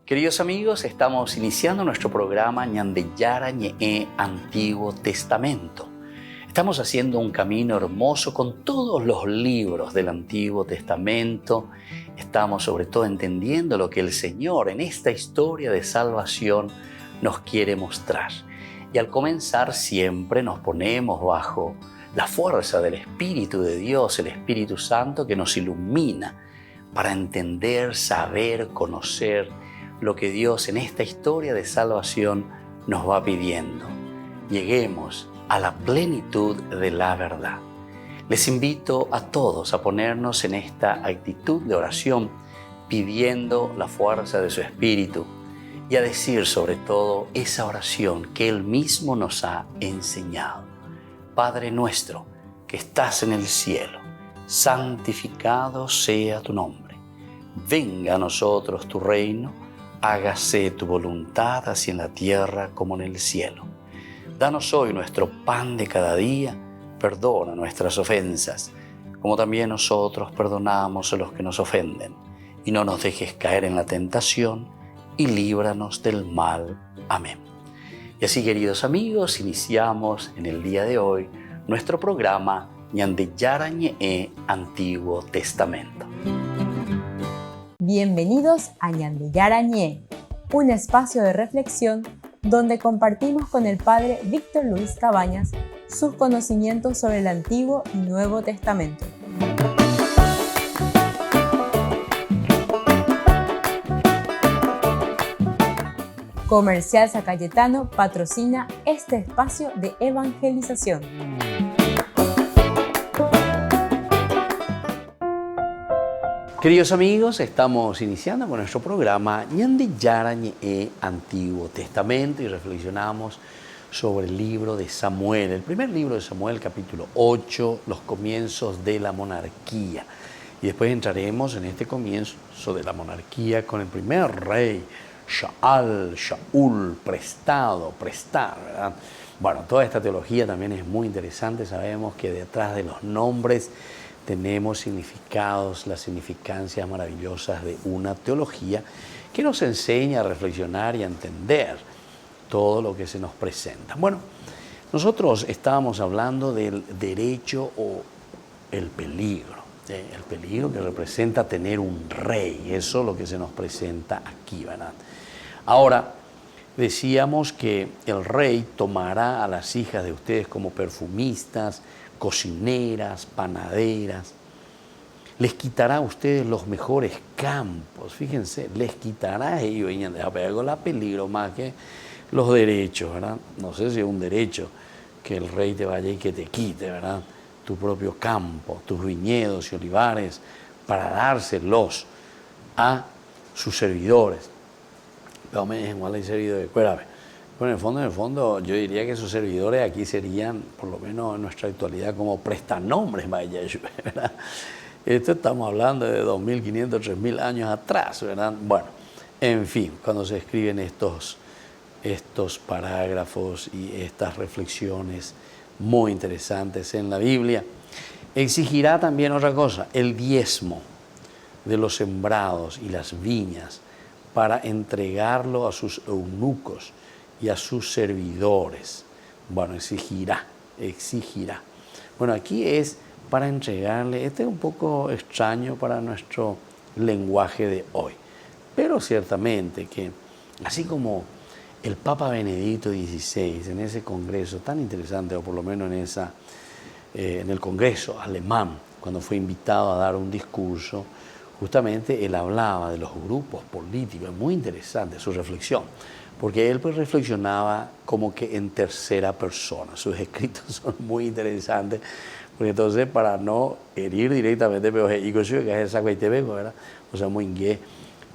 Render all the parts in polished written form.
Queridos amigos, estamos iniciando nuestro programa Ñandeyara Ñe'e Antiguo Testamento. Estamos haciendo un camino hermoso con todos los libros del Antiguo Testamento. Estamos sobre todo entendiendo lo que el Señor en esta historia de salvación nos quiere mostrar. Y al comenzar siempre nos ponemos bajo la fuerza del Espíritu de Dios, el Espíritu Santo que nos ilumina para entender, saber, conocer lo que Dios en esta historia de salvación nos va pidiendo. Lleguemos a la plenitud de la verdad. Les invito a todos a ponernos en esta actitud de oración, pidiendo la fuerza de su Espíritu y a decir sobre todo esa oración que Él mismo nos ha enseñado. Padre nuestro que estás en el cielo, santificado sea tu nombre. Venga a nosotros tu reino, hágase tu voluntad así en la tierra como en el cielo. Danos hoy nuestro pan de cada día, perdona nuestras ofensas, como también nosotros perdonamos a los que nos ofenden. Y no nos dejes caer en la tentación, y líbranos del mal. Amén. Y así, queridos amigos, iniciamos en el día de hoy nuestro programa Ñandeyara Ñe'e Antiguo Testamento. Bienvenidos a Ñandeyara Ñe'e, un espacio de reflexión donde compartimos con el Padre Víctor Luis Cabañas sus conocimientos sobre el Antiguo y Nuevo Testamento. Comercial San Cayetano patrocina este espacio de evangelización. Queridos amigos, estamos iniciando con nuestro programa Ñandeyara Ñe'e Antiguo Testamento y reflexionamos sobre el libro de Samuel, el primer libro de Samuel, capítulo 8, los comienzos de la monarquía. Y después entraremos en este comienzo de la monarquía con el primer rey, Shaul, prestar, ¿verdad? Bueno, toda esta teología también es muy interesante. Sabemos que detrás de los nombres tenemos significados, las significancias maravillosas de una teología que nos enseña a reflexionar y a entender todo lo que se nos presenta. Bueno, nosotros estábamos hablando del derecho o el peligro que representa tener un rey. Eso es lo que se nos presenta aquí, ¿verdad? Ahora, decíamos que el rey tomará a las hijas de ustedes como perfumistas, cocineras, panaderas. Les quitará a ustedes los mejores campos. Fíjense, les quitará a ellos, algo la peligro más que los derechos, ¿verdad? No sé si es un derecho que el rey te vaya y que te quite, ¿verdad? Tu propio campo, tus viñedos y olivares, para dárselos a sus servidores. Pero me dicen, ¿cuál hay servidores? Espérame. Bueno, en el fondo, yo diría que esos servidores aquí serían, por lo menos en nuestra actualidad, como prestanombres, ¿verdad? Esto estamos hablando de 2.500, 3.000 años atrás, ¿verdad? Bueno, en fin, cuando se escriben estos parágrafos y estas reflexiones muy interesantes en la Biblia, exigirá también otra cosa, el diezmo de los sembrados y las viñas para entregarlo a sus eunucos y a sus servidores. Bueno, exigirá. Bueno, aquí es para entregarle, este es un poco extraño para nuestro lenguaje de hoy, pero ciertamente que así como el Papa Benedicto XVI en ese congreso tan interesante, o por lo menos en el congreso alemán, cuando fue invitado a dar un discurso, justamente él hablaba de los grupos políticos, es muy interesante su reflexión, porque él pues reflexionaba como que en tercera persona. Sus escritos son muy interesantes, porque entonces para no herir directamente, pero ¿verdad? O sea, muy inglés,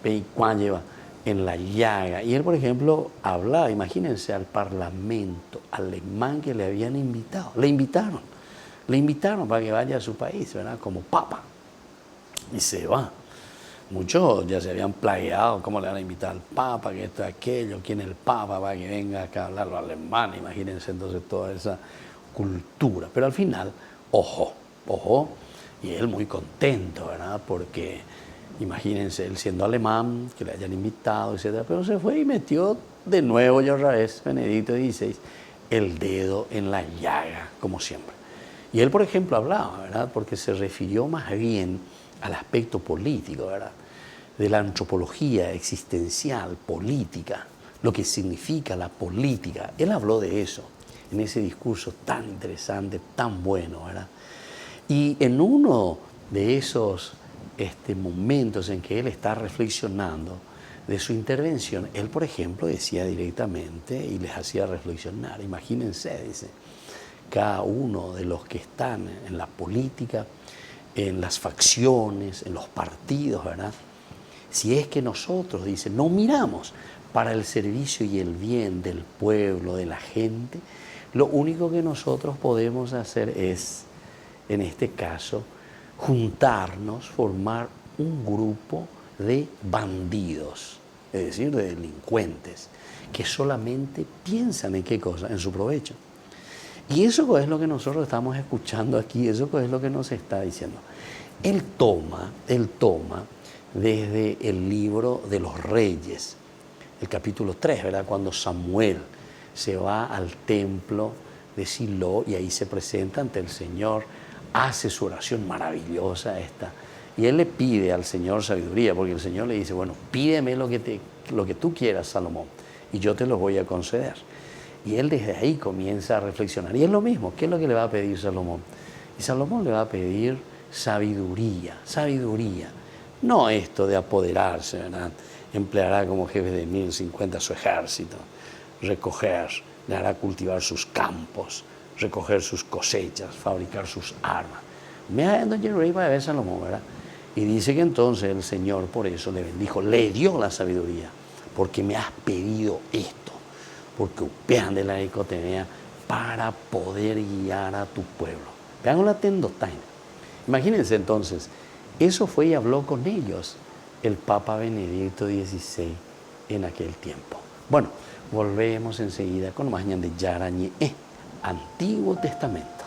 lleva en la llaga. Y él, por ejemplo, hablaba, imagínense, al parlamento alemán que le habían invitado. Le invitaron para que vaya a su país, ¿verdad? Como papa. Y se va. Muchos ya se habían plagueado, ¿cómo le van a invitar al Papa? Que esto, aquello, ¿quién es el Papa? Para que venga acá a hablar los alemanes, imagínense entonces toda esa cultura. Pero al final, ojo, y él muy contento, ¿verdad? Porque Imagínense, él siendo alemán, que le hayan invitado, etc. Pero se fue y metió de nuevo y otra vez, Benedicto XVI, el dedo en la llaga, como siempre. Y él, por ejemplo, hablaba, ¿verdad? Porque se refirió más bien al aspecto político, ¿verdad? De la antropología existencial, política, lo que significa la política. Él habló de eso en ese discurso tan interesante, tan bueno, ¿verdad? Y en uno de esos momentos en que él está reflexionando de su intervención, él, por ejemplo, decía directamente y les hacía reflexionar. Imagínense, dice, cada uno de los que están en la política, en las facciones, en los partidos, ¿verdad? Si es que nosotros, dice, no miramos para el servicio y el bien del pueblo, de la gente, lo único que nosotros podemos hacer es, en este caso, juntarnos, formar un grupo de bandidos, es decir, de delincuentes, que solamente piensan en qué cosa, en su provecho. Y eso es lo que nosotros estamos escuchando aquí, eso es lo que nos está diciendo. Él toma desde el libro de los Reyes, el capítulo 3, ¿verdad? Cuando Samuel se va al templo de Silo y ahí se presenta ante el Señor, hace su oración maravillosa esta, y él le pide al Señor sabiduría, porque el Señor le dice, bueno, pídeme lo que tú quieras, Salomón, y yo te lo voy a conceder. Y él desde ahí comienza a reflexionar. Y es lo mismo, ¿qué es lo que le va a pedir Salomón? Y Salomón le va a pedir sabiduría. No esto de apoderarse, ¿verdad? Empleará como jefe de 1050 su ejército, recoger, le hará cultivar sus campos, recoger sus cosechas, fabricar sus armas. Me ha dado Jerry para ver Salomón, ¿verdad? Y dice que entonces el Señor por eso le bendijo, le dio la sabiduría, porque me has pedido esto, porque upean de la dicotomía para poder guiar a tu pueblo. Vean la tendotaina. Imagínense entonces, eso fue y habló con ellos el Papa Benedicto XVI en aquel tiempo. Bueno, volvemos enseguida con más de Yarañe, Antiguo Testamento.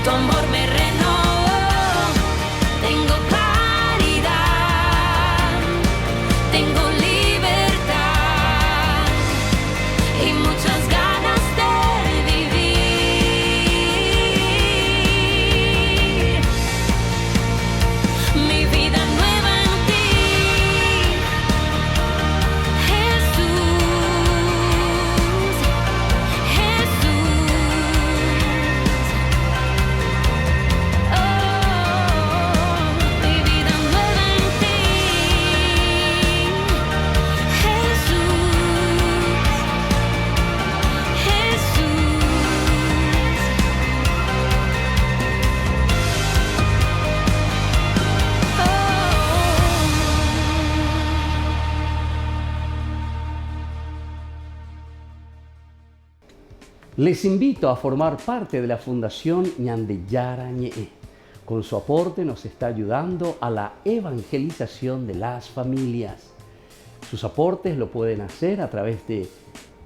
tu amor me renovó. Tengo claridad, tengo libertad y muchas ganas de vivir. Mi vida nueva en ti, Jesús, Jesús. Oh, mi vida nueva en ti, Jesús, Les invito a formar parte de la Fundación Ñandeyara Ñe'e. Con su aporte nos está ayudando a la evangelización de las familias. Sus aportes lo pueden hacer a través de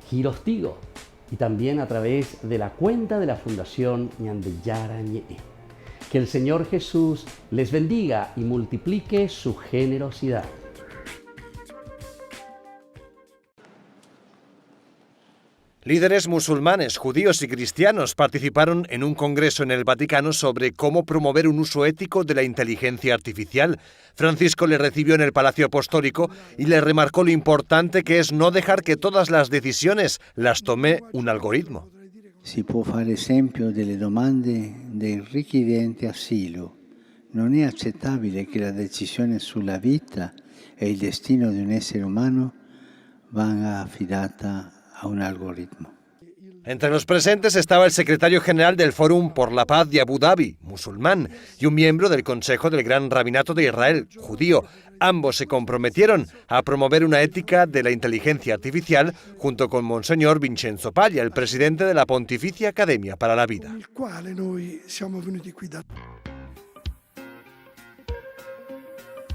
Giros Tigo y también a través de la cuenta de la Fundación Ñandeyara Ñe'e. Que el Señor Jesús les bendiga y multiplique su generosidad. Líderes musulmanes, judíos y cristianos participaron en un congreso en el Vaticano sobre cómo promover un uso ético de la inteligencia artificial. Francisco le recibió en el Palacio Apostólico y le remarcó lo importante que es no dejar que todas las decisiones las tome un algoritmo. Si può fare esempio delle domande del richiedente asilo. Non è accettabile che la decisione sulla vita e il destino di un essere umano venga affidata a un algoritmo. Entre los presentes estaba el secretario general del Fórum por la Paz de Abu Dhabi, musulmán, y un miembro del Consejo del Gran Rabinato de Israel, judío. Ambos se comprometieron a promover una ética de la inteligencia artificial junto con Monseñor Vincenzo Paglia, el presidente de la Pontificia Academia para la Vida.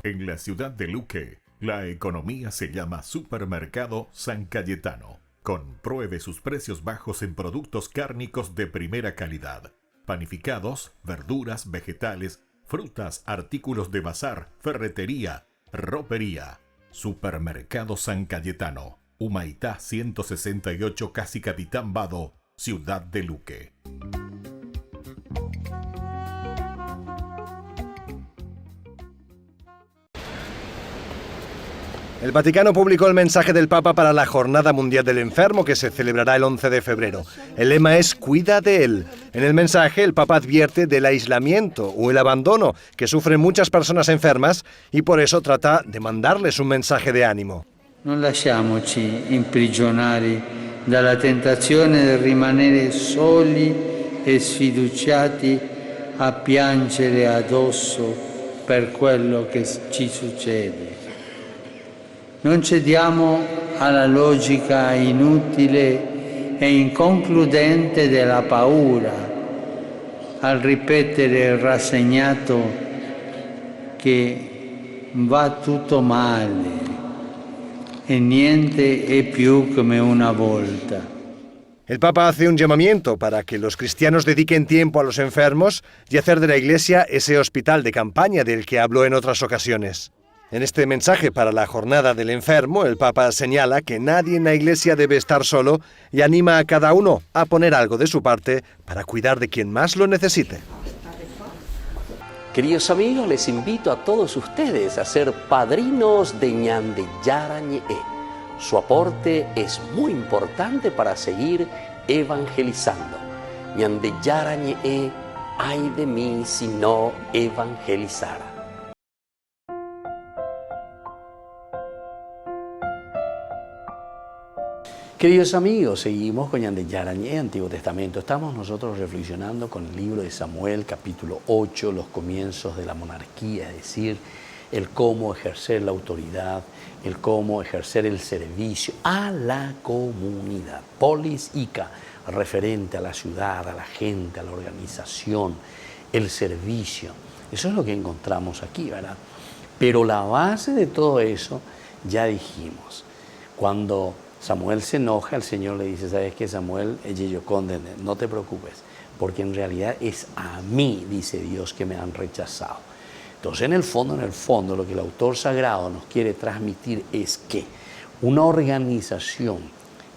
En la ciudad de Luque, la economía se llama Supermercado San Cayetano. Compruebe sus precios bajos en productos cárnicos de primera calidad. Panificados, verduras, vegetales, frutas, artículos de bazar, ferretería, ropería. Supermercado San Cayetano, Humaitá 168, Casi Capitán Vado, ciudad de Luque. El Vaticano publicó el mensaje del Papa para la Jornada Mundial del Enfermo, que se celebrará el 11 de febrero. El lema es «Cuida de él». En el mensaje, el Papa advierte del aislamiento o el abandono que sufren muchas personas enfermas y por eso trata de mandarles un mensaje de ánimo. Non lasciamoci imprigionare dalla tentazione di rimanere soli e sfiduciati a piangere addosso per quello che ci succede. Non cediamo alla logica inutile e inconcludente della paura, al ripetere rassegnato che va tutto male e niente è più come una volta. El Papa hace un llamamiento para que los cristianos dediquen tiempo a los enfermos y hacer de la Iglesia ese hospital de campaña del que habló en otras ocasiones. En este mensaje para la Jornada del Enfermo, el Papa señala que nadie en la Iglesia debe estar solo y anima a cada uno a poner algo de su parte para cuidar de quien más lo necesite. Queridos amigos, les invito a todos ustedes a ser padrinos de Ñandeyara Ñe'e. Su aporte es muy importante para seguir evangelizando. Ñandeyara Ñe'e, ay de mí si no evangelizara. Queridos amigos, seguimos con Ñandeyara Ñe'e, Antiguo Testamento. Estamos nosotros reflexionando con el libro de Samuel, capítulo 8, los comienzos de la monarquía, es decir, el cómo ejercer la autoridad, el cómo ejercer el servicio a la comunidad. Polis Ica, referente a la ciudad, a la gente, a la organización, el servicio. Eso es lo que encontramos aquí, ¿verdad? Pero la base de todo eso, ya dijimos, cuando Samuel se enoja, el Señor le dice, ¿sabes qué, Samuel? No te preocupes, porque en realidad es a mí, dice Dios, que me han rechazado. Entonces, en el fondo, lo que el autor sagrado nos quiere transmitir es que una organización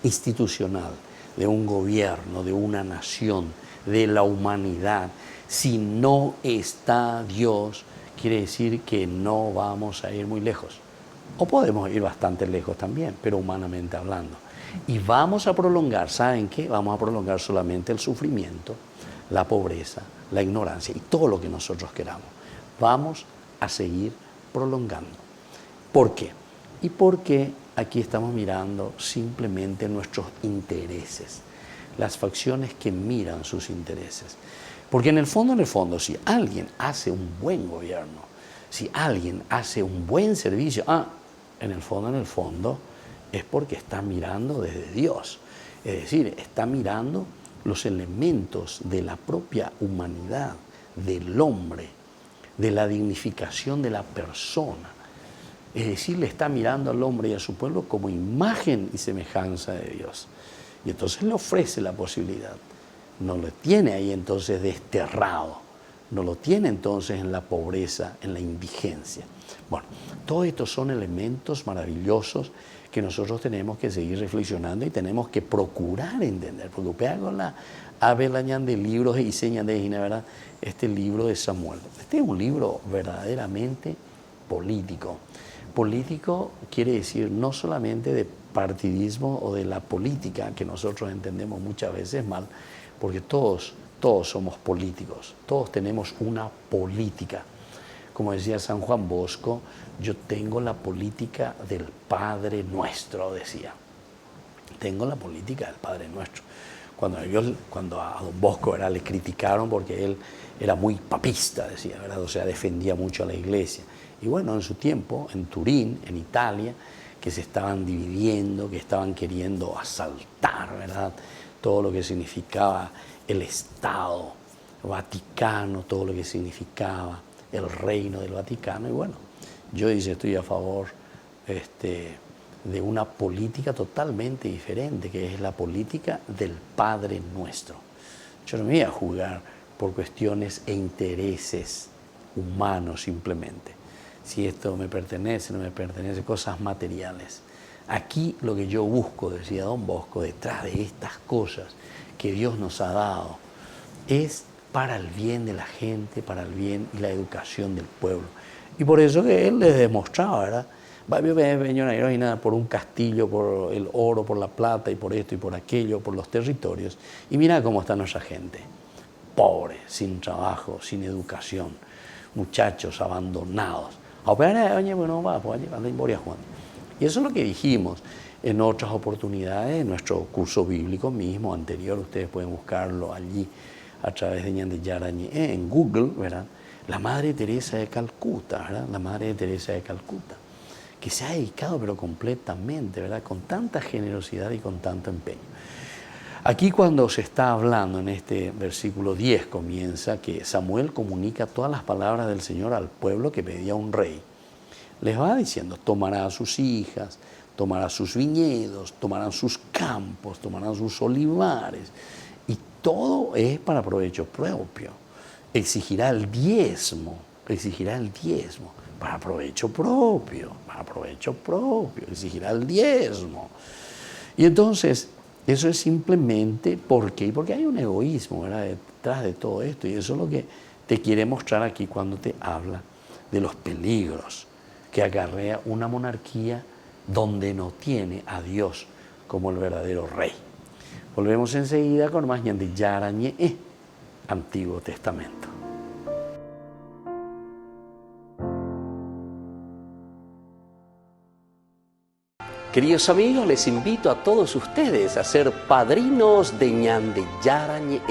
institucional de un gobierno, de una nación, de la humanidad, si no está Dios, quiere decir que no vamos a ir muy lejos. O podemos ir bastante lejos también, pero humanamente hablando. Y vamos a prolongar, ¿saben qué? Vamos a prolongar solamente el sufrimiento, la pobreza, la ignorancia y todo lo que nosotros queramos. Vamos a seguir prolongando. ¿Por qué? Y porque aquí estamos mirando simplemente nuestros intereses, las facciones que miran sus intereses. Porque en el fondo, si alguien hace un buen gobierno, si alguien hace un buen servicio, en el fondo, es porque está mirando desde Dios. Es decir, está mirando los elementos de la propia humanidad, del hombre, de la dignificación de la persona. Es decir, le está mirando al hombre y a su pueblo como imagen y semejanza de Dios. Y entonces le ofrece la posibilidad. No lo tiene ahí entonces desterrado. No lo tiene entonces en la pobreza, en la indigencia. Bueno, todos estos son elementos maravillosos que nosotros tenemos que seguir reflexionando y tenemos que procurar entender. Porque usted con la Abelañan de libros y señas de Gina, ¿verdad? Este libro de Samuel. Este es un libro verdaderamente político. Político quiere decir no solamente de partidismo o de la política, que nosotros entendemos muchas veces mal, porque todos somos políticos, todos tenemos una política. Como decía San Juan Bosco, yo tengo la política del Padre Nuestro, decía. Tengo la política del Padre Nuestro. Cuando a don Bosco, ¿verdad?, le criticaron porque él era muy papista, decía, ¿verdad? O sea, defendía mucho a la iglesia. Y bueno, en su tiempo, en Turín, en Italia, que se estaban dividiendo, que estaban queriendo asaltar, ¿verdad?, todo lo que significaba el Estado Vaticano, todo lo que significaba el reino del Vaticano. Y bueno, yo estoy a favor de una política totalmente diferente, que es la política del Padre Nuestro. Yo no me voy a jugar por cuestiones e intereses humanos simplemente. Si esto me pertenece, no me pertenece, cosas materiales. Aquí lo que yo busco, decía don Bosco, detrás de estas cosas que Dios nos ha dado, es para el bien de la gente, para el bien y la educación del pueblo. Y por eso que él les demostraba, ¿verdad? Por un castillo, por el oro, por la plata y por esto y por aquello, por los territorios. Y mira cómo está nuestra gente, pobre, sin trabajo, sin educación, muchachos abandonados. Y eso es lo que dijimos en otras oportunidades, en nuestro curso bíblico mismo anterior. Ustedes pueden buscarlo allí a través de Ñan de Yarañé en Google, ¿verdad? La Madre Teresa de Calcuta, ¿verdad? La Madre Teresa de Calcuta, que se ha dedicado pero completamente, ¿verdad?, con tanta generosidad y con tanto empeño. Aquí cuando se está hablando en este versículo 10 comienza que Samuel comunica todas las palabras del Señor al pueblo que pedía un rey. Les va diciendo, tomará a sus hijas, tomará sus viñedos, tomarán sus campos, tomarán sus olivares, y todo es para provecho propio. Exigirá el diezmo para provecho propio, exigirá el diezmo. Y entonces, eso es simplemente porque hay un egoísmo, ¿verdad?, detrás de todo esto, y eso es lo que te quiere mostrar aquí cuando te habla de los peligros que acarrea una monarquía donde no tiene a Dios como el verdadero rey. Volvemos enseguida con más Ñan de Yarañé, Antiguo Testamento. Queridos amigos, les invito a todos ustedes a ser padrinos de Ñan de Yarañé.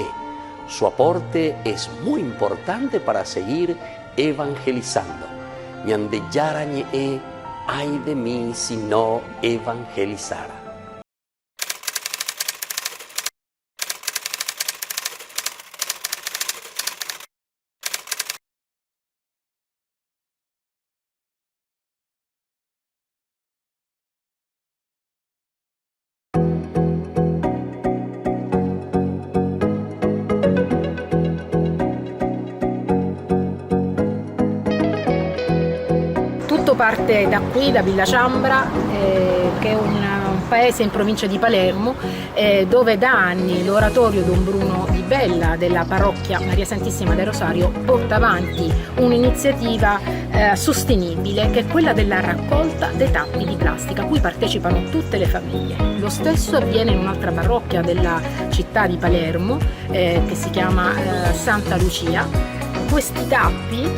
Su aporte es muy importante para seguir evangelizando. Ñan de Yarañé, ay de mí si no evangelizara. parte da qui, da Villa Ciambra, che è un paese in provincia di Palermo, dove da anni l'oratorio Don Bruno di Bella della parrocchia Maria Santissima del Rosario porta avanti un'iniziativa sostenibile, che è quella della raccolta dei tappi di plastica, a cui partecipano tutte le famiglie. Lo stesso avviene in un'altra parrocchia della città di Palermo, che si chiama Santa Lucia. Questi tappi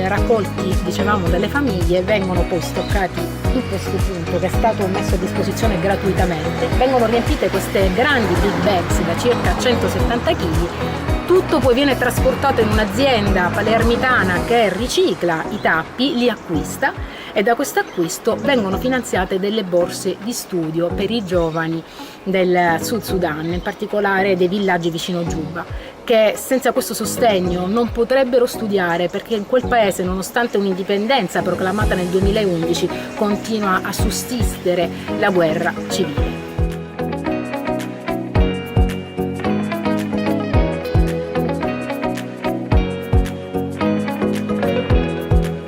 raccolti, dicevamo, dalle famiglie vengono poi stoccati in questo punto, che è stato messo a disposizione gratuitamente. Vengono riempite queste grandi big bags da circa 170 kg. Tutto poi viene trasportato in un'azienda palermitana che ricicla i tappi, li acquista, e da questo acquisto vengono finanziate delle borse di studio per i giovani del Sud Sudan, in particolare dei villaggi vicino Giuba, che senza questo sostegno non potrebbero studiare, perché in quel paese, nonostante un'indipendenza proclamata nel 2011, continua a sussistere la guerra civile.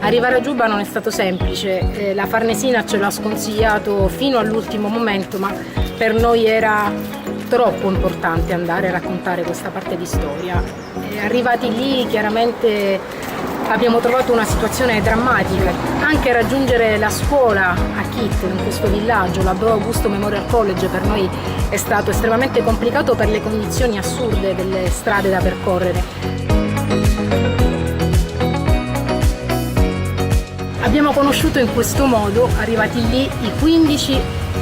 Arrivare a Giuba non è stato semplice, la Farnesina ce l'ha sconsigliato fino all'ultimo momento, ma per noi era troppo importante andare a raccontare questa parte di storia. Arrivati lì, chiaramente abbiamo trovato una situazione drammatica. Anche raggiungere la scuola a Kit, in questo villaggio, la Do Augusto Memorial College, per noi è stato estremamente complicato per le condizioni assurde delle strade da percorrere. Abbiamo conosciuto in questo modo, arrivati lì, i 15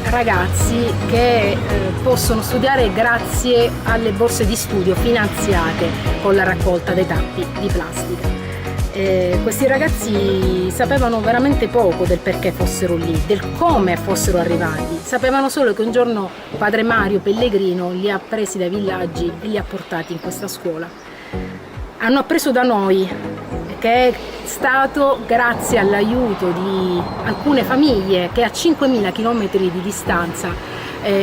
ragazzi che possono studiare grazie alle borse di studio finanziate con la raccolta dei tappi di plastica. Questi ragazzi sapevano veramente poco del perché fossero lì, del come fossero arrivati. Sapevano solo che un giorno padre Mario Pellegrino li ha presi dai villaggi e li ha portati in questa scuola. Hanno appreso da noi, che è stato grazie all'aiuto di alcune famiglie che a 5.000 km di distanza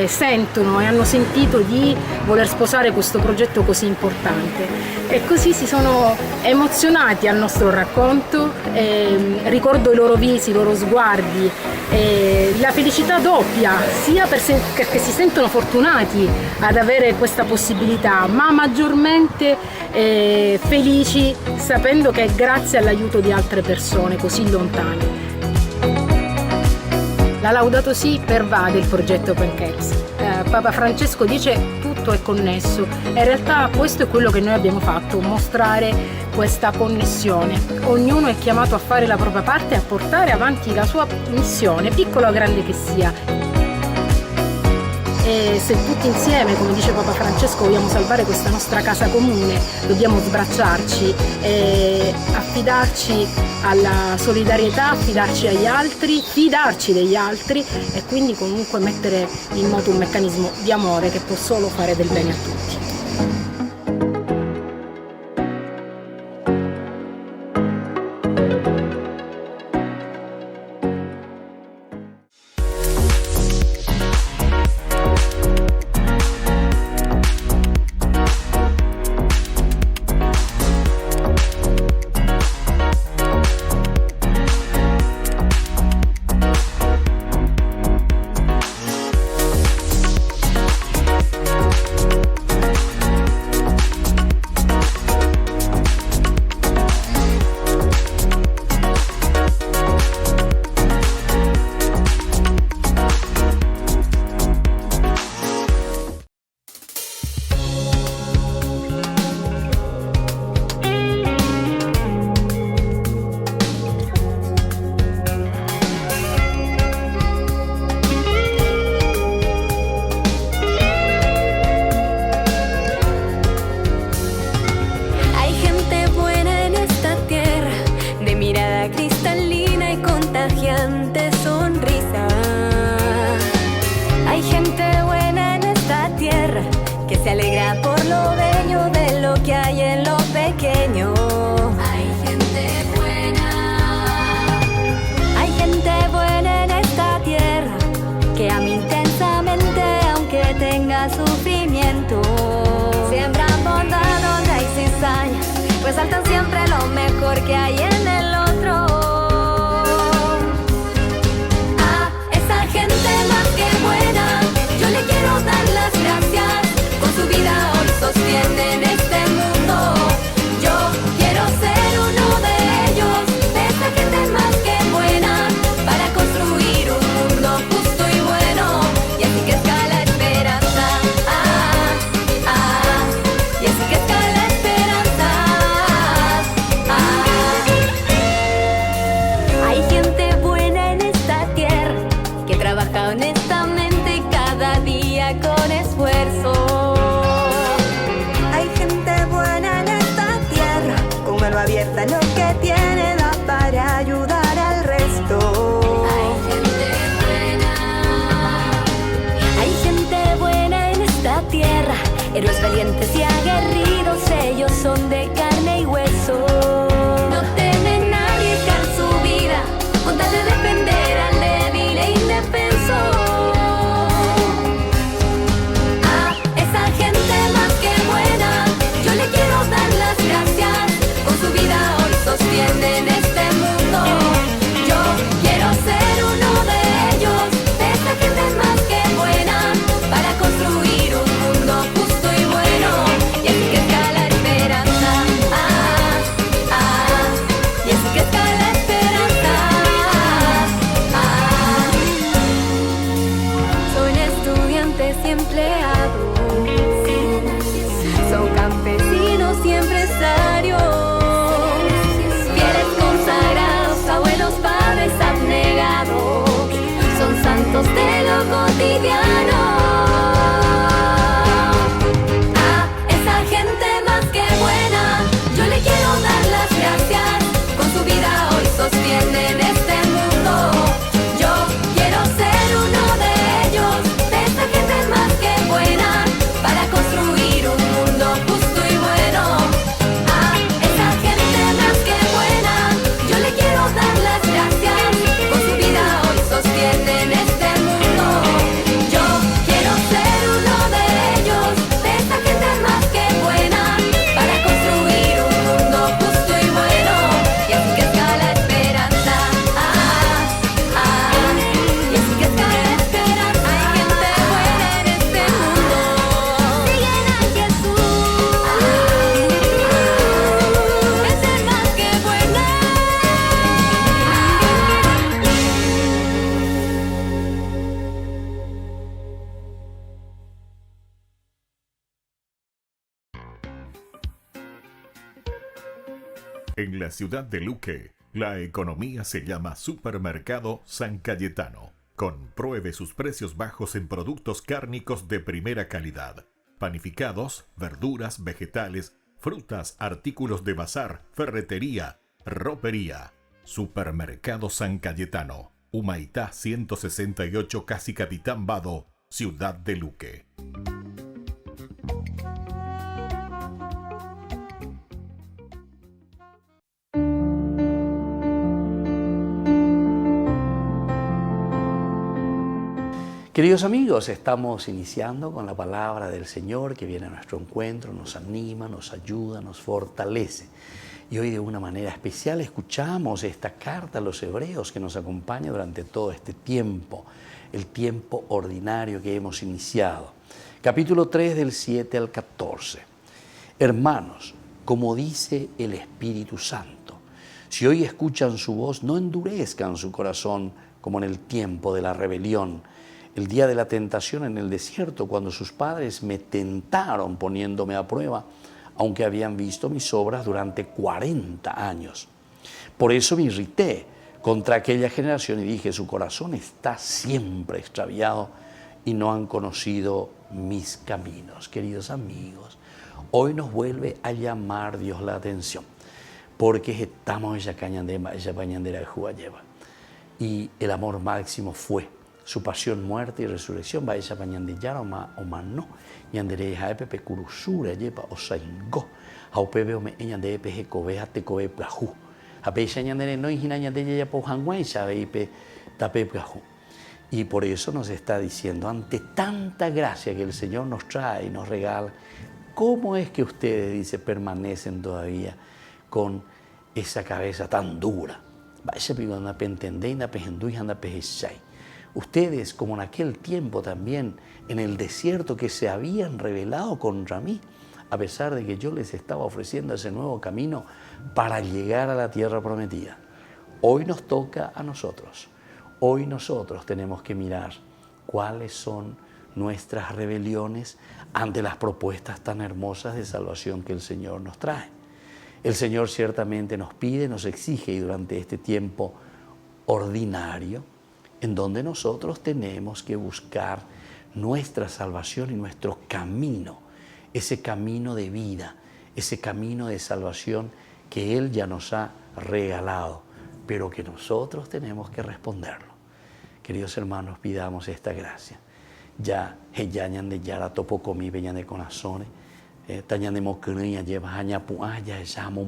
sentono e hanno sentito di voler sposare questo progetto così importante, e così si sono emozionati al nostro racconto. Ricordo i loro visi, i loro sguardi, la felicità doppia, sia perché si sentono fortunati ad avere questa possibilità, ma maggiormente felici sapendo che è grazie all'aiuto di altre persone così lontane. La Laudato Si pervade il progetto Open Campus. Papa Francesco dice tutto è connesso, e in realtà questo è quello che noi abbiamo fatto, mostrare questa connessione. Ognuno è chiamato a fare la propria parte e a portare avanti la sua missione, piccola o grande che sia. E se tutti insieme, come dice Papa Francesco, vogliamo salvare questa nostra casa comune, dobbiamo sbracciarci e affidarci alla solidarietà, affidarci agli altri, fidarci degli altri, e quindi comunque mettere in moto un meccanismo di amore che può solo fare del bene a tutti. hasta lo que tiene da para ayudar al resto. Hay gente buena en esta tierra, héroes valientes y aguerridos, ellos son de carne y hueso. No temen arriesgar su vida con tal de defender al débil e indefenso. A esa gente más que buena, yo le quiero dar las gracias. Con su vida hoy sostienen este mundo. Yo quiero ser uno de ellos, de esa gente más que buena, para construir un mundo justo y bueno. Y así que está la esperanza. Y así que está la esperanza. Son estudiantes y empleados, son campesinos y empresarios, fieles consagrados, abuelos, padres abnegados, son santos de lo cotidiano. A esa gente más que buena, yo le quiero dar las gracias. Con su vida hoy sostienen este mundo. Yo quiero ser uno de ellos, de esa gente más que buena, para construir un mundo justo y bueno. A esa gente más que buena, yo le quiero dar las gracias. Con su vida hoy sostienen este mundo. Yo quiero ser uno de ellos, de esa gente más que buena, para construir un mundo justo y bueno. Y así que está la esperanza. Y así que está la esperanza. Hay gente buena en este mundo. Siguen a Jesús. Gente más que buena. En la ciudad de Luque, la economía se llama Supermercado San Cayetano. Compruebe sus precios bajos en productos cárnicos de primera calidad. Panificados, verduras, vegetales, frutas, artículos de bazar, ferretería, ropería. Supermercado San Cayetano. Humaitá 168, Casi Capitán Vado, ciudad de Luque. Queridos amigos, estamos iniciando con la palabra del Señor que viene a nuestro encuentro, nos anima, nos ayuda, nos fortalece. Y hoy de una manera especial escuchamos esta carta a los hebreos que nos acompaña durante todo este tiempo, el tiempo ordinario que hemos iniciado. Capítulo 3 del 7 al 14. Hermanos, como dice el Espíritu Santo, si hoy escuchan su voz, no endurezcan su corazón como en el tiempo de la rebelión, el día de la tentación en el desierto, cuando sus padres me tentaron poniéndome a prueba, aunque habían visto mis obras durante 40 años. Por eso me irrité contra aquella generación y dije, su corazón está siempre extraviado y no han conocido mis caminos. Queridos amigos, hoy nos vuelve a llamar Dios la atención, porque estamos en ella pañandera de Juayeva. Y el amor máximo fue su pasión, muerte y resurrección. Va ella pañandillar o más no. Ñandere ja epepe curusura lleva o saingo. Haupebe ome ñande epe cobeja te cobe plajú. Apecha ñandere no hijina ñande ya po hanguay sabe ipe tape plajú. Y por eso nos está diciendo, ante tanta gracia que el Señor nos trae y nos regala, ¿cómo es que ustedes, dice, permanecen todavía con esa cabeza tan dura? Vaya pico anda pentende anda pejendu y anda pejechay. Ustedes, como en aquel tiempo también, en el desierto, que se habían rebelado contra mí, a pesar de que yo les estaba ofreciendo ese nuevo camino para llegar a la tierra prometida. Hoy nos toca a nosotros. Hoy nosotros tenemos que mirar cuáles son nuestras rebeliones ante las propuestas tan hermosas de salvación que el Señor nos trae. El Señor ciertamente nos pide, nos exige, y durante este tiempo ordinario, en donde nosotros tenemos que buscar nuestra salvación y nuestro camino, ese camino de vida, ese camino de salvación que Él ya nos ha regalado, pero que nosotros tenemos que responderlo. Queridos hermanos, pidamos esta gracia. Ya, heyañan de yara topo comi veñan de corazones, tañan de mocriña lleva aña puaya llamo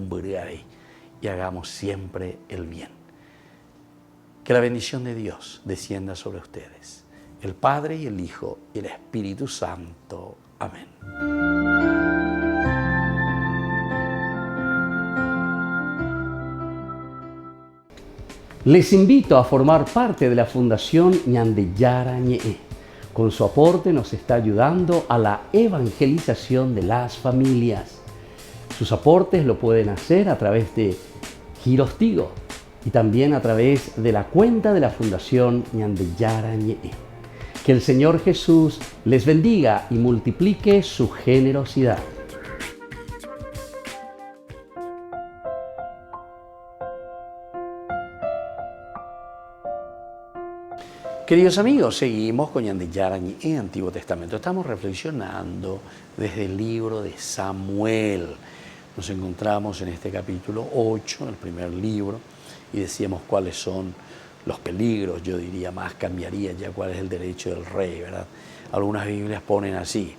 y hagamos siempre el bien. Que la bendición de Dios descienda sobre ustedes, el Padre y el Hijo y el Espíritu Santo. Amén. Les invito a formar parte de la Fundación Ñandeyara Ñe'e. Con su aporte nos está ayudando a la evangelización de las familias. Sus aportes lo pueden hacer a través de Giros Tigo y también a través de la cuenta de la Fundación Ñandeyara Ñe'e. Que el Señor Jesús les bendiga y multiplique su generosidad. Queridos amigos, seguimos con Ñandeyara Ñe'e, Antiguo Testamento. Estamos reflexionando desde el libro de Samuel. Nos encontramos en este capítulo 8, el primer libro, y decíamos cuáles son los peligros, yo diría más, cambiaría ya cuál es el derecho del rey, ¿verdad? Algunas Biblias ponen así,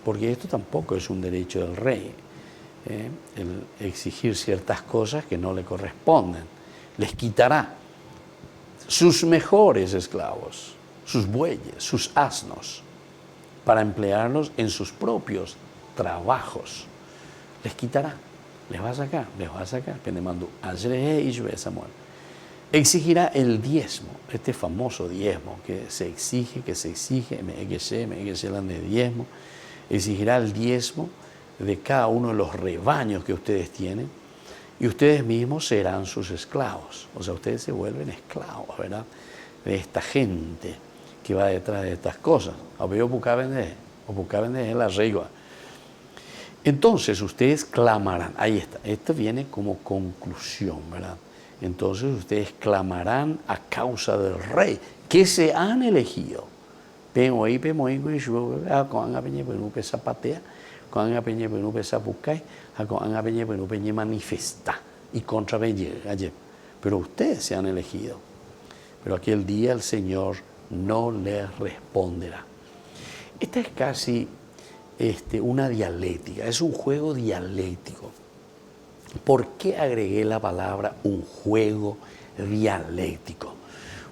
porque esto tampoco es un derecho del rey, el exigir ciertas cosas que no le corresponden. Les quitará sus mejores esclavos, sus bueyes, sus asnos, para emplearlos en sus propios trabajos. Les quitará, les va a sacar, que le mandó y Samuel. Exigirá el diezmo, este famoso diezmo que se exige, me de diezmo, exigirá el diezmo de cada uno de los rebaños que ustedes tienen, y ustedes mismos serán sus esclavos. O sea, ustedes se vuelven esclavos, ¿verdad?, de esta gente que va detrás de estas cosas. La regla. Entonces ustedes clamarán, ahí está, esto viene como conclusión, ¿verdad? Entonces ustedes clamarán a causa del rey que se han elegido. Manifesta y contra ayer. Pero ustedes se han elegido. Pero aquel día el Señor no les responderá. Esta es casi una dialéctica, es un juego dialéctico. ¿Por qué agregué la palabra un juego dialéctico?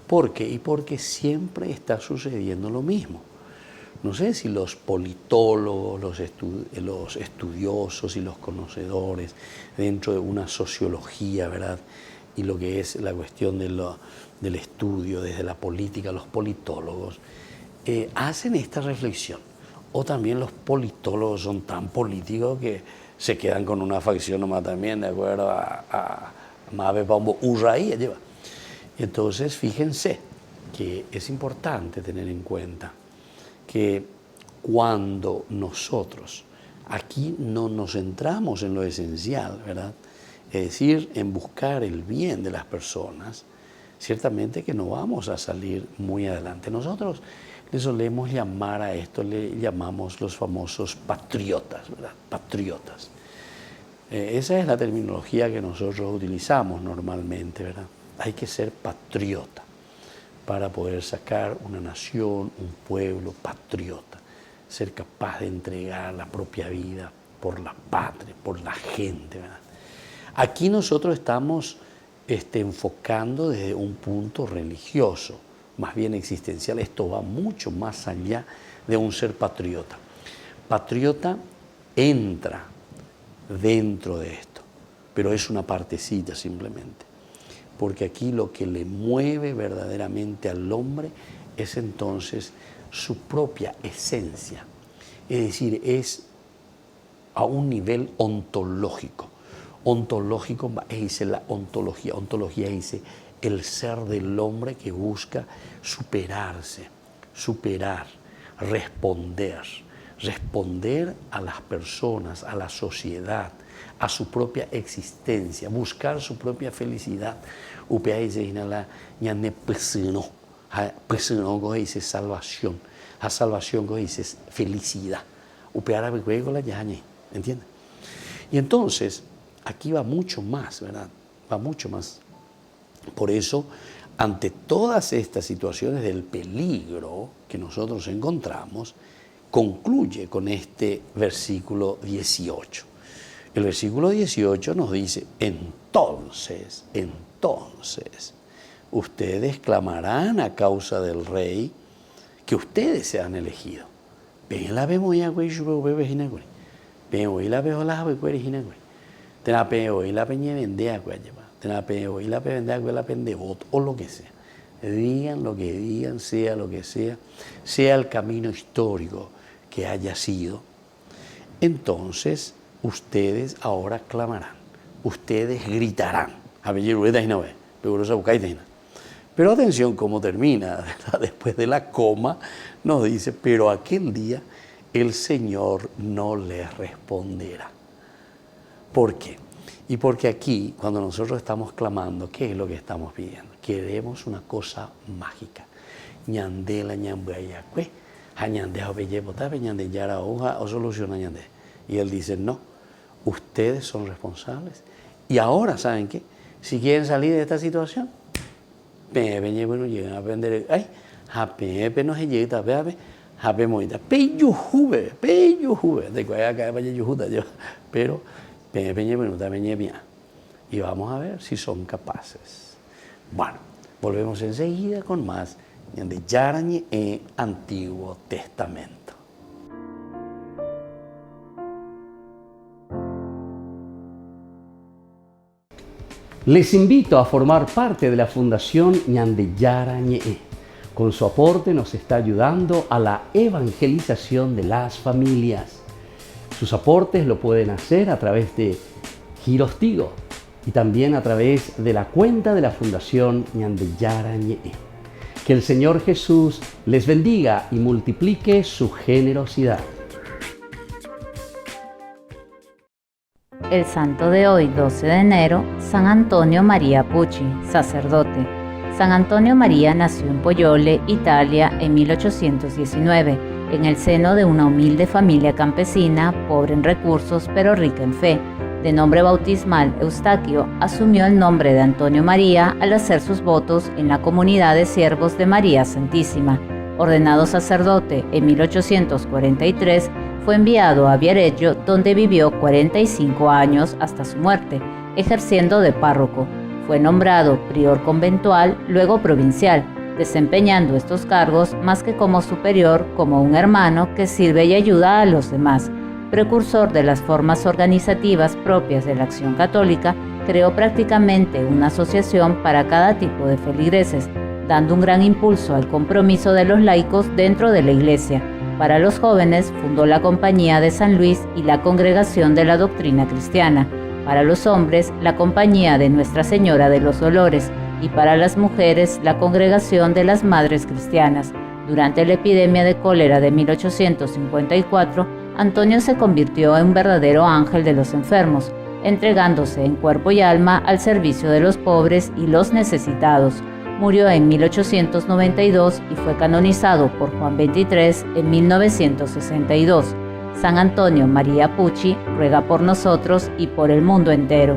¿Por qué? Y porque siempre está sucediendo lo mismo. No sé si los politólogos, los estudiosos y los conocedores dentro de una sociología, ¿verdad?, y lo que es la cuestión del estudio desde la política, los politólogos hacen esta reflexión. O también los politólogos son tan políticos que se quedan con una facción nomás también, de acuerdo a Mabe Pombo Urraí. Entonces, fíjense que es importante tener en cuenta que cuando nosotros aquí no nos centramos en lo esencial, ¿verdad?, es decir, en buscar el bien de las personas, ciertamente que no vamos a salir muy adelante. Nosotros le solemos llamar a esto, le llamamos los famosos patriotas, ¿verdad? Patriotas. Esa es la terminología que nosotros utilizamos normalmente, ¿verdad? Hay que ser patriota para poder sacar una nación, un pueblo patriota, ser capaz de entregar la propia vida por la patria, por la gente, ¿verdad? Aquí nosotros estamos enfocando desde un punto religioso, más bien existencial. Esto va mucho más allá de un ser patriota. Patriota entra dentro de esto, pero es una partecita simplemente, porque aquí lo que le mueve verdaderamente al hombre es entonces su propia esencia, es decir, es a un nivel ontológico. Ontológico dice la ontología. Ontología dice el ser del hombre que busca superarse, superar, responder a las personas, a la sociedad, a su propia existencia, buscar su propia felicidad. Upea dice la ñane pesino, pesino dice salvación, a salvación dice felicidad. Upea la la yañe, ¿entiendes? Y entonces aquí va mucho más, ¿verdad? Va mucho más. Por eso, ante todas estas situaciones del peligro que nosotros encontramos, concluye con este versículo 18. El versículo 18 nos dice, entonces, ustedes clamarán a causa del rey que ustedes se han elegido. Ven la vemos ya güey, yo bebé hinagüey. Ven hoy la veo la güey hinagüey. Tena pe hoy la peñe vendea güey lleva. Tena pe hoy la pe vendea güey la pendebot o lo que sea. Digan lo que digan, sea lo que sea el camino histórico que haya sido. Entonces, ustedes ahora clamarán, ustedes gritarán. Pero atención cómo termina, ¿verdad? Después de la coma nos dice, pero aquel día el Señor no les responderá. ¿Por qué? Y porque aquí, cuando nosotros estamos clamando, ¿qué es lo que estamos pidiendo? Queremos una cosa mágica. Ñandela ñambayacue, jañandeja bellebota, ñandeyara hoja o soluciona ñande. Y él dice, no, ustedes son responsables. Y ahora, ¿saben qué? Si quieren salir de esta situación, bueno, llegan a aprender, ay, jape no se llega, jape moita, peyujube, de cuál acá vaya yujuta, pero bueno, también bien. Y vamos a ver si son capaces. Bueno, volvemos enseguida con más de Yarañe en Antiguo Testamento. Les invito a formar parte de la Fundación Ñandeyara Ñe'e. Con su aporte nos está ayudando a la evangelización de las familias. Sus aportes lo pueden hacer a través de Giros Tigo y también a través de la cuenta de la Fundación Ñandeyara Ñe'e. Que el Señor Jesús les bendiga y multiplique su generosidad. El santo de hoy, 12 de enero, San Antonio María Pucci, sacerdote. San Antonio María nació en Poyole, Italia, en 1819, en el seno de una humilde familia campesina, pobre en recursos pero rica en fe. De nombre bautismal Eustaquio, asumió el nombre de Antonio María al hacer sus votos en la comunidad de siervos de María Santísima. Ordenado sacerdote en 1843, fue enviado a Viareggio, donde vivió 45 años hasta su muerte, ejerciendo de párroco. Fue nombrado prior conventual, luego provincial, desempeñando estos cargos más que como superior, como un hermano que sirve y ayuda a los demás. Precursor de las formas organizativas propias de la Acción Católica, creó prácticamente una asociación para cada tipo de feligreses, dando un gran impulso al compromiso de los laicos dentro de la Iglesia. Para los jóvenes fundó la Compañía de San Luis y la Congregación de la Doctrina Cristiana. Para los hombres, la Compañía de Nuestra Señora de los Dolores, y para las mujeres, la Congregación de las Madres Cristianas. Durante la epidemia de cólera de 1854, Antonio se convirtió en un verdadero ángel de los enfermos, entregándose en cuerpo y alma al servicio de los pobres y los necesitados. Murió en 1892 y fue canonizado por Juan XXIII en 1962. San Antonio María Pucci ruega por nosotros y por el mundo entero.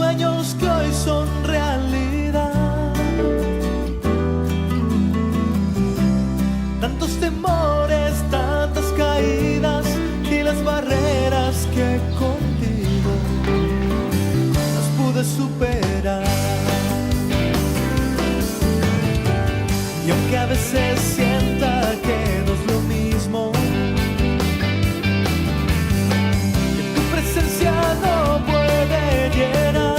sueños que hoy son realidad. Tantos temores, tantas caídas y las barreras que contigo las pude superar. Y aunque a veces sienta que no es lo mismo, que tu presencia no puede llenar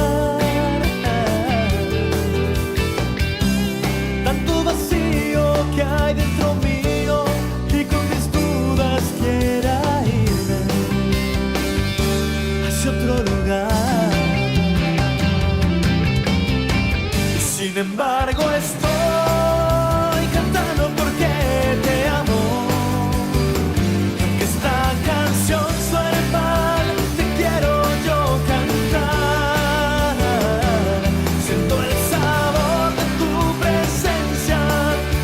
tanto vacío que hay dentro mío, y con mis dudas quiera irme hacia otro lugar. Y sin embargo estoy porque te amo. Aunque esta canción suene mal, te quiero yo cantar. Siento el sabor de tu presencia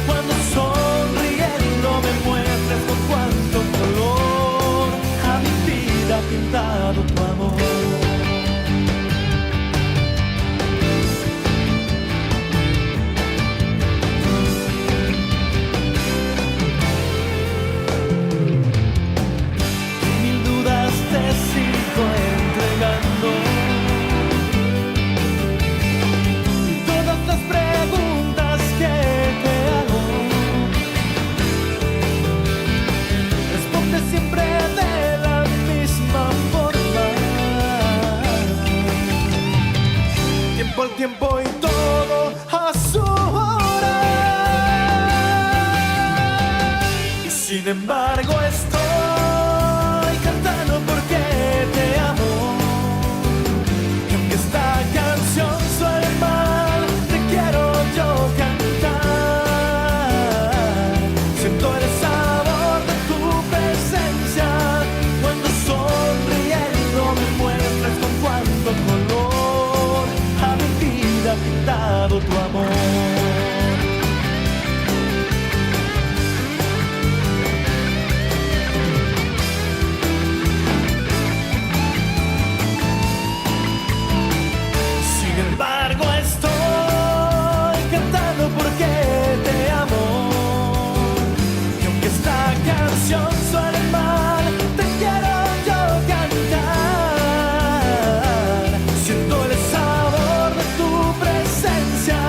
cuando sonriendo me muestras con cuánto color a mi vida ha pintado tu amor. Entregando todas las preguntas que te hago, responde siempre de la misma forma. Tiempo al tiempo y todo a su hora. Y sin embargo estoy cantando porque te amo. Y aunque esta canción suene mal, te quiero yo cantar. Siento el sabor de tu presencia cuando sonriendo me muestras con cuánto color a mi vida ha pintado tu amor. Sin embargo estoy cantando porque te amo. Y aunque esta canción suene mal, te quiero yo cantar. Siento el sabor de tu presencia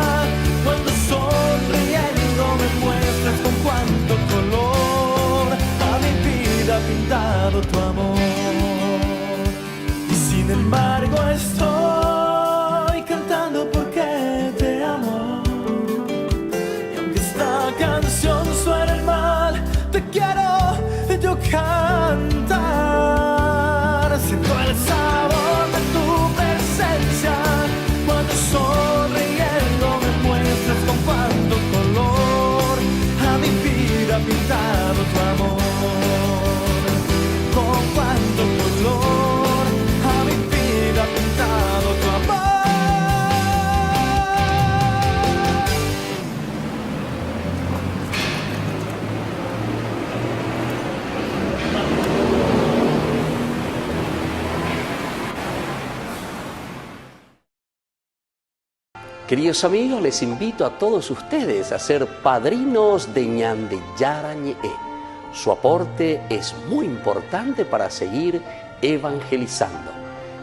cuando sonriendo me muestras con cuánto color a mi vida ha pintado tu amor. Y sin embargo estoy cantando porque te amo. Y aunque esta canción suene mal, te quiero yo cantar. Siento el sabor de tu presencia cuando sonriendo me muestras con cuánto color a mi vida ha pintado tu amor. Con cuánto color a mi vida ha pintado tu amor. Queridos amigos, les invito a todos ustedes a ser padrinos de Ñandeyara Ñe'e. Su aporte es muy importante para seguir evangelizando.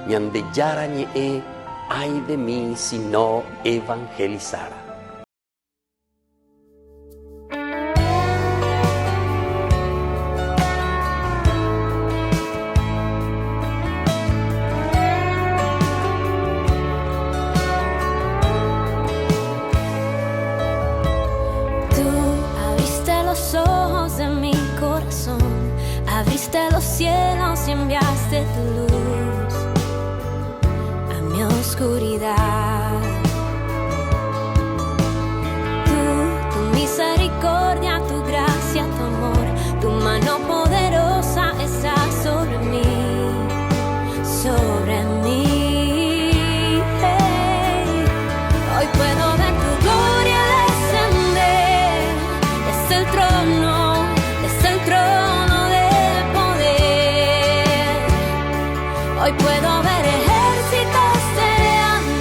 Ñandeyara Ñe'e, ay de mí si no evangelizara. Abriste los cielos y enviaste tu luz a mi oscuridad. Tu misericordia, tu gracia, tu amor, tu mano poderosa está sobre mí, sobre mí. Hey. Hoy puedo ver tu gloria descender desde el trono. Hoy puedo ver ejércitos delante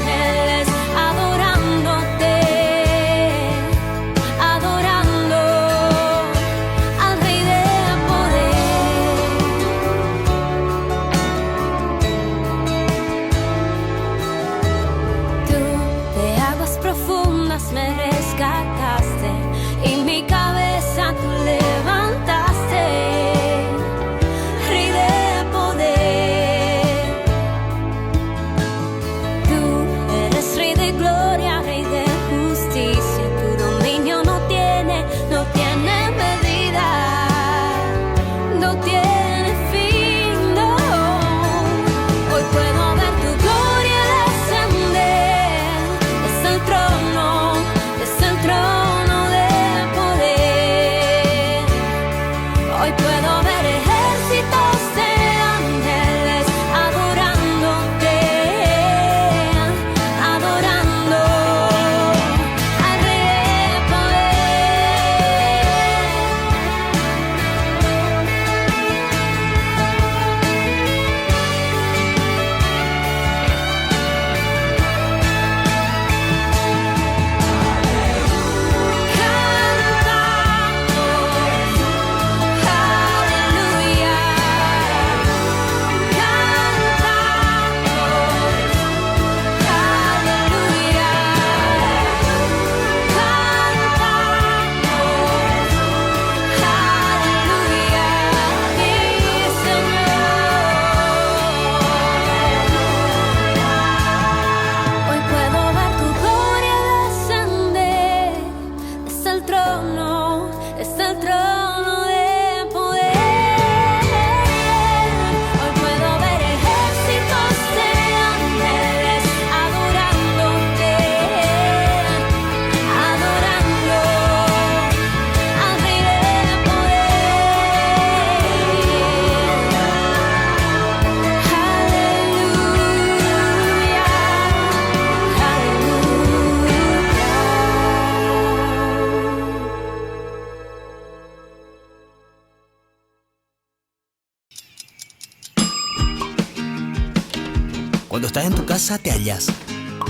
Cuando estás en tu casa te hallas,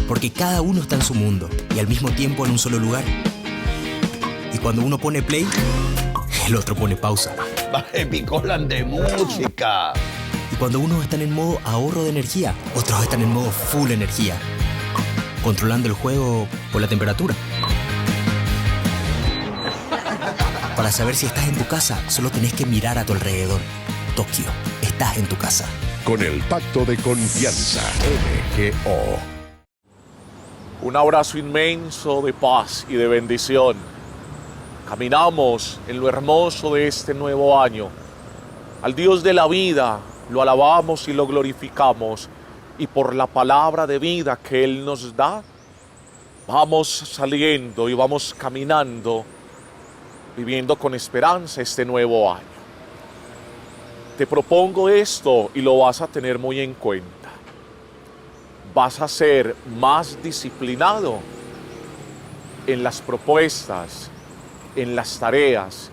porque cada uno está en su mundo y al mismo tiempo en un solo lugar. Y cuando uno pone play, el otro pone pausa. Picolan de música. Y cuando unos están en modo ahorro de energía, otros están en modo full energía, controlando el juego por la temperatura. Para saber si estás en tu casa, solo tenés que mirar a tu alrededor. Tokio, estás en tu casa. Con el Pacto de Confianza, MGO. Un abrazo inmenso de paz y de bendición. Caminamos en lo hermoso de este nuevo año. Al Dios de la vida lo alabamos y lo glorificamos. Y por la palabra de vida que Él nos da, vamos saliendo y vamos caminando, viviendo con esperanza este nuevo año. Te propongo esto y lo vas a tener muy en cuenta. Vas a ser más disciplinado en las propuestas, en las tareas,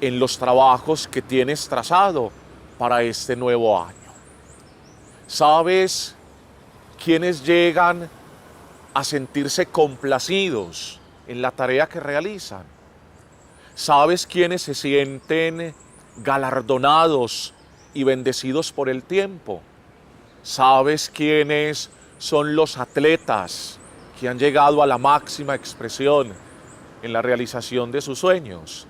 en los trabajos que tienes trazado para este nuevo año. ¿Sabes quiénes llegan a sentirse complacidos en la tarea que realizan? ¿Sabes quiénes se sienten galardonados y bendecidos por el tiempo? ¿Sabes quiénes son los atletas que han llegado a la máxima expresión en la realización de sus sueños?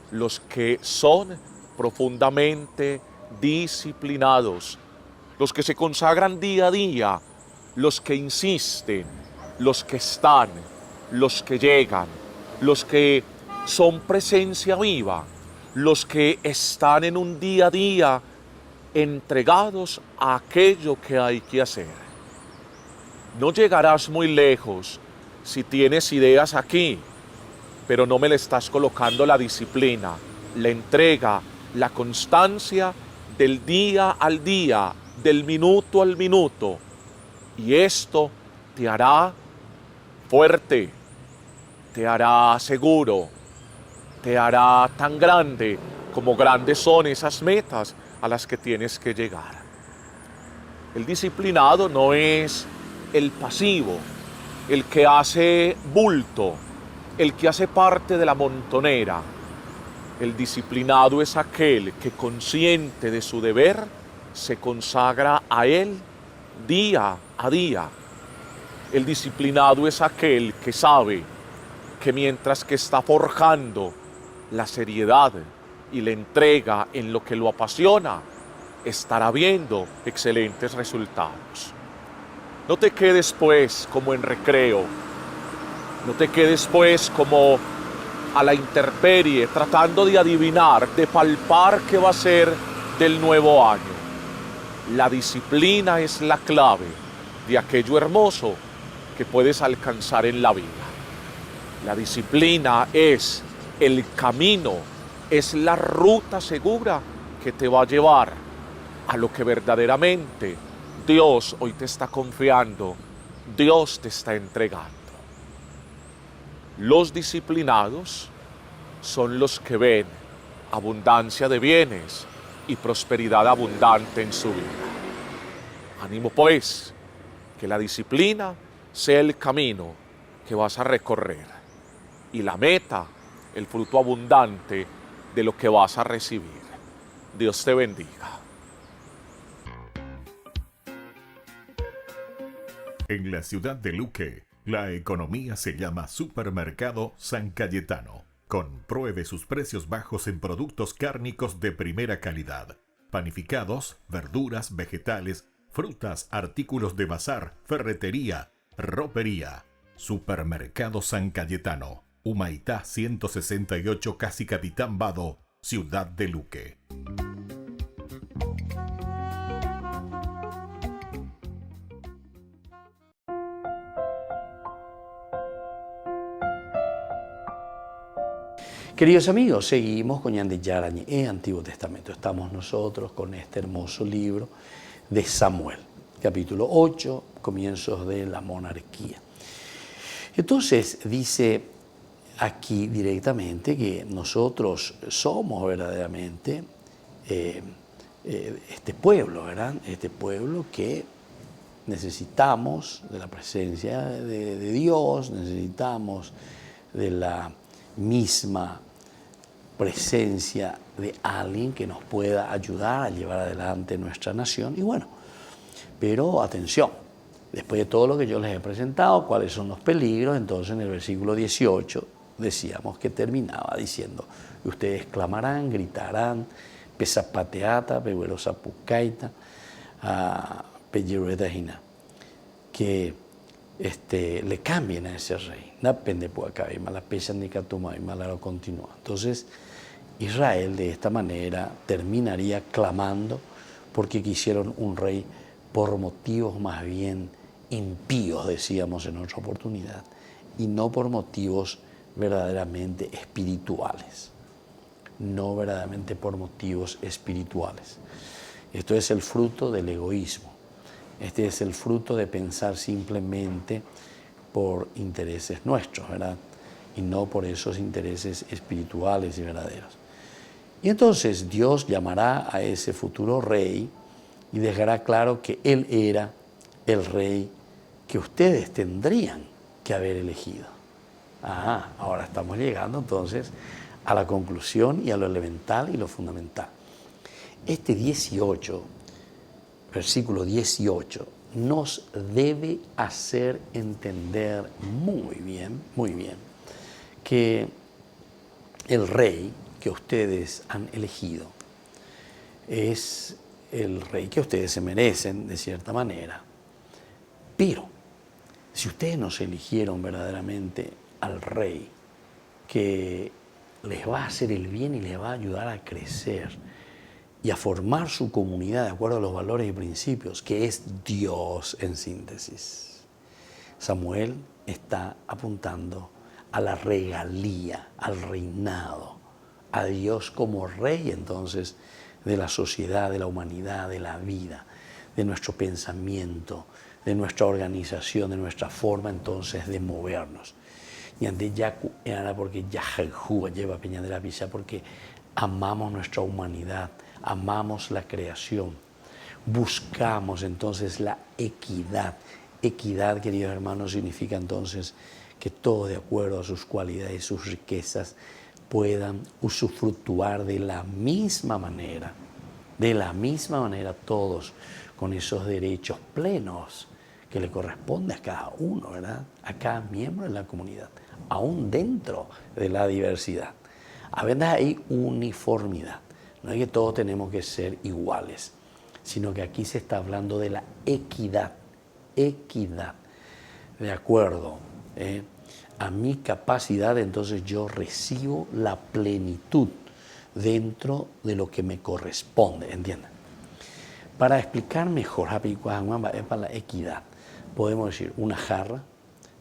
Los que son profundamente disciplinados, los que se consagran día a día, los que insisten, los que están, los que llegan, los que son presencia viva, los que están en un día a día entregados a aquello que hay que hacer. No llegarás muy lejos si tienes ideas aquí, pero no me le estás colocando la disciplina, la entrega, la constancia del día al día, del minuto al minuto. Y esto te hará fuerte, te hará seguro, te hará tan grande como grandes son esas metas a las que tienes que llegar. El disciplinado no es el pasivo, el que hace bulto, el que hace parte de la montonera. El disciplinado es aquel que, consciente de su deber, se consagra a él día a día. El disciplinado es aquel que sabe que mientras que está forjando la seriedad y la entrega en lo que lo apasiona, estará viendo excelentes resultados. No te quedes pues como en recreo, no te quedes pues como a la intemperie tratando de adivinar, de palpar qué va a ser del nuevo año. La disciplina es la clave de aquello hermoso que puedes alcanzar en la vida. La disciplina es el camino, es la ruta segura que te va a llevar a lo que verdaderamente Dios hoy te está confiando, Dios te está entregando. Los disciplinados son los que ven abundancia de bienes y prosperidad abundante en su vida. Ánimo pues, que la disciplina sea el camino que vas a recorrer y la meta, el fruto abundante de lo que vas a recibir. Dios te bendiga. En la ciudad de Luque, la economía se llama Supermercado San Cayetano. Compruebe sus precios bajos en productos cárnicos de primera calidad. Panificados, verduras, vegetales, frutas, artículos de bazar, ferretería, ropería. Supermercado San Cayetano. Humaitá 168, casi Capitán Vado, ciudad de Luque. Queridos amigos, seguimos con Ñandeyara Ñe'e, Antiguo Testamento. Estamos nosotros con este hermoso libro de Samuel, capítulo 8, comienzos de la monarquía. Entonces dice aquí directamente que nosotros somos verdaderamente este pueblo, ¿verdad? Este pueblo que necesitamos de la presencia de Dios, necesitamos de la misma presencia de alguien que nos pueda ayudar a llevar adelante nuestra nación. Y bueno, pero atención, después de todo lo que yo les he presentado, cuáles son los peligros, entonces en el versículo 18 decíamos que terminaba diciendo: y ustedes clamarán, gritarán, pesapateata, peguerosa pucaita, pelleruetajina, que le cambien a ese rey. Entonces Israel de esta manera terminaría clamando porque quisieron un rey por motivos más bien impíos, decíamos en otra oportunidad, y no por motivos verdaderamente espirituales. No verdaderamente por motivos espirituales. Esto es el fruto del egoísmo. Este es el fruto de pensar simplemente por intereses nuestros, ¿verdad? Y no por esos intereses espirituales y verdaderos. Y entonces Dios llamará a ese futuro rey y dejará claro que Él era el rey que ustedes tendrían que haber elegido. Ahora estamos llegando entonces a la conclusión y a lo elemental y lo fundamental. Este 18, versículo 18, nos debe hacer entender muy bien, que el rey que ustedes han elegido es el rey que ustedes se merecen de cierta manera. Pero si ustedes no se eligieron verdaderamente al rey que les va a hacer el bien y les va a ayudar a crecer y a formar su comunidad de acuerdo a los valores y principios, que es Dios en síntesis. Samuel está apuntando a la regalía, al reinado, a Dios como rey entonces de la sociedad, de la humanidad, de la vida, de nuestro pensamiento, de nuestra organización, de nuestra forma entonces de movernos. Y ante Yacu era porque Yajú lleva peña de la visa, porque amamos nuestra humanidad, amamos la creación, buscamos entonces la equidad. Equidad, queridos hermanos, significa entonces que todos de acuerdo a sus cualidades y sus riquezas puedan usufructuar de la misma manera todos con esos derechos plenos que le corresponde a cada uno, ¿verdad? A cada miembro de la comunidad, aún dentro de la diversidad. A veces hay uniformidad, no es que todos tenemos que ser iguales, sino que aquí se está hablando de la equidad, de acuerdo a mi capacidad, entonces yo recibo la plenitud dentro de lo que me corresponde, ¿entienden? Para explicar mejor, para la equidad, podemos decir una jarra,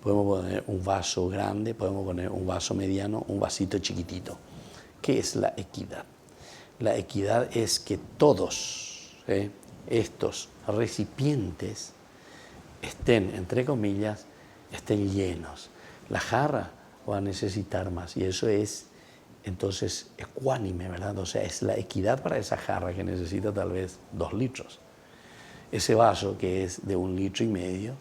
podemos poner un vaso grande, podemos poner un vaso mediano, un vasito chiquitito. ¿Qué es la equidad? La equidad es que todos estos recipientes estén, entre comillas, estén llenos. La jarra va a necesitar más y eso es entonces ecuánime, ¿verdad? O sea, es la equidad para esa jarra que necesita tal vez 2 litros. Ese vaso que es de 1,5 litros,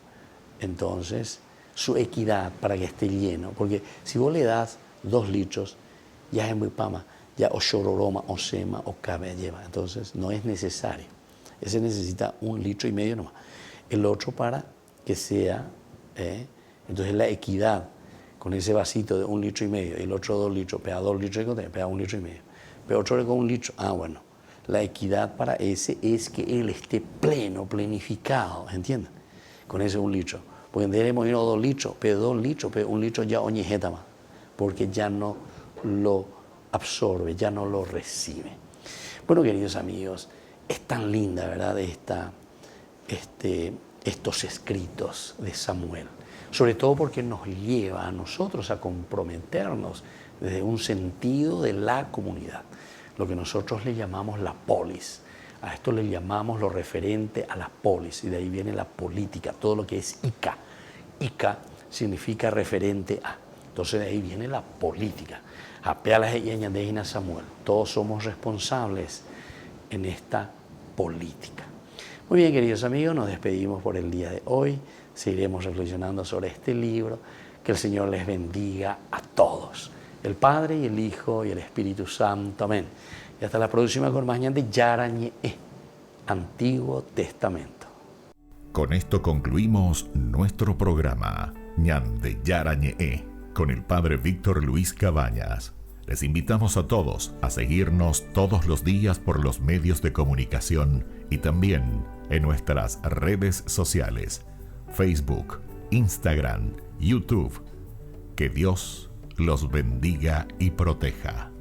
entonces su equidad para que esté lleno, porque si vos le das 2 litros, ya es muy pama, ya o chororoma, o sema, o cabe lleva, entonces no es necesario. Ese necesita 1,5 litros nomás. El otro para que sea, entonces la equidad con ese vasito de 1,5 litros, el otro 2 litros, pega 2 litros y pega 1,5 litros, pero otro con 1 litro, bueno, la equidad para ese es que él esté pleno, plenificado, ¿entienden? Con ese 1 litro, porque debemos ir a 2 litros, pero 2 litros, pero 1 litro ya oñejeta más, porque ya no lo absorbe, ya no lo recibe. Bueno, queridos amigos, es tan linda, ¿verdad?, estos escritos de Samuel, sobre todo porque nos lleva a nosotros a comprometernos desde un sentido de la comunidad, lo que nosotros le llamamos la polis. A esto le llamamos lo referente a la polis, y de ahí viene la política, todo lo que es Ica. Ica significa referente a, entonces de ahí viene la política. Apealas y Samuel, todos somos responsables en esta política. Muy bien, queridos amigos, nos despedimos por el día de hoy. Seguiremos reflexionando sobre este libro. Que el Señor les bendiga a todos. El Padre y el Hijo y el Espíritu Santo. Amén. Y hasta la próxima con más Ñandeyara Ñe'e, Antiguo Testamento. Con esto concluimos nuestro programa Ñandeyara Ñe'e con el Padre Víctor Luis Cabañas. Les invitamos a todos a seguirnos todos los días por los medios de comunicación y también en nuestras redes sociales, Facebook, Instagram, YouTube. Que Dios los bendiga y proteja.